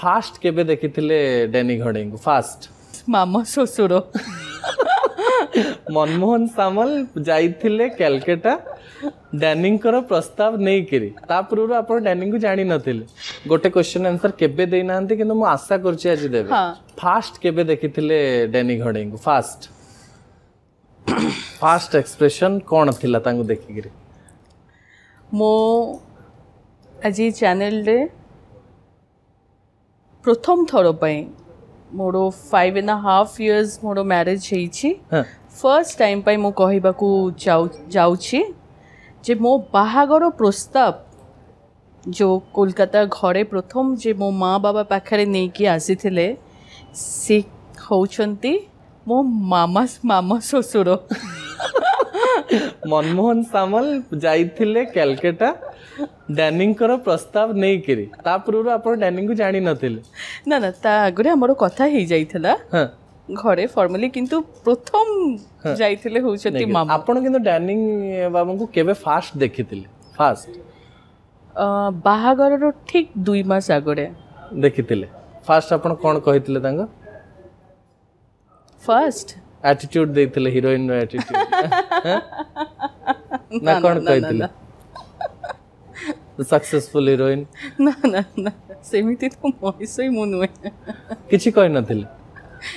Fast केबे देखिथिले Danny घड़े को फास्ट मामा ससुर मनमोहन सामल जाइथिले कलकत्ता डैनी प्रस्ताव नहीं करी ता पूर्व आप डैनी को जानी नथिले गोटे क्वेश्चन आंसर केबे देई नांती किंतु मु आशा करछि आज देबे फास्ट केबे देखिथिले डैनी घड़े को फास्ट फास्ट एक्सप्रेशन कौन थिला तांको देखि गिरी मो आज चैनल रे प्रथम थर पई मोर 5.5 years मोर मैरिज हेछि फर्स्ट टाइम पई मो कहिबा को जाउछि जे मो बाहागर प्रस्ताव जो कोलकाता घरे प्रथम जे मो माँ बाबा पाखरे नहीं कि आसी थिले से होउछंती मो मामा मामा ससुर मनमोहन सामल जाइथिले कलकत्ता डैनी प्रस्ताव नहीं करी ता पूर्व आप डैनी को जानी नथिले ना ना ता आगरे हमरो कथा हे जाइथला घरे फॉर्मली किंतु प्रथम जाइथिले होउछंती मामा आपण किंतु डैनी बाबू को केबे फास्ट देखिथिले फास्ट बाहागर रो ठीक 2 मास आगरे देखिथिले फास्ट आपण कोन कहिथिले तांगा फर्स्ट एटीट्यूड देथिले हीरोइन रो एटीट्यूड ना कोन कहिथिले सक्सेसफुल हीरोइन ना ना ना सेमिति तो मोइसई मुनुए किछि कहि नथिले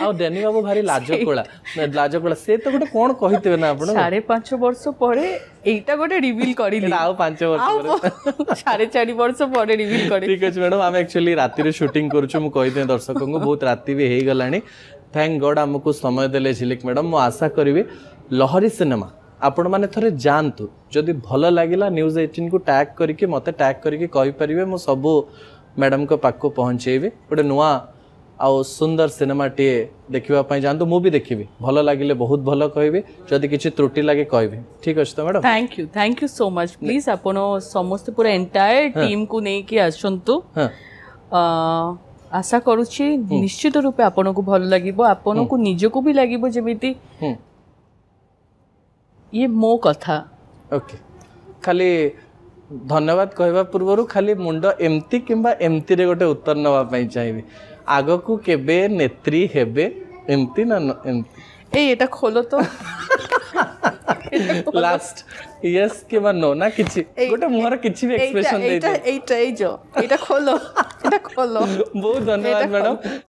आ डैनी बाबू भारी लाजकोला से तो गोटे कोन कहितबे ना आपण 5.5 वर्ष परे एटा गोटे रिवील करिली आ 5 वर्ष परे 4.5 वर्ष परे रिवील करी ठीक अछि मैडम हम एक्चुअली राति रे शूटिंग करछु मु कहि दे दर्शकों को बहुत राति भी हे गलानी थैंक गॉड हमको समय देले झिलिक मैडम मु आशा करिवे लहरी सिनेमा आपण माने थरे जानतु जदि भल लागिला न्यूज 18 को टैग करके मते टैग करके कहि परिवे मु सब मैडम को पाक को पहुंचेबे गोटे नुआ आ सुंदर सिनेमा टे देखिबा पई जानतु मु भी देखिबी भल लागिले बहुत भल कहबे जदि किछि त्रुटि लागे कहबे ठीक अछि तो madam thank you so much please आपण समस्त पूरा एंटायर टीम को नै कि आसंतु आशा करूछि निश्चित रूपे आपण को भल लागिबो आपण को निज को भी लागिबो जेमिति ये मो कथा ओके खाली धन्यवाद कहवा पूर्व खाली मुंड एमती किंबा एमती रे गोटे उत्तर नवा पई चाहिबे आगो को केबे नेत्री हेबे एमती ना एमती ए एटा खोलो तो लास्ट यस किंबा नो ना किछि गोटे मोर किछि भी एक्सप्रेशन दे एटा खोलो बहुत धन्यवाद मैडम।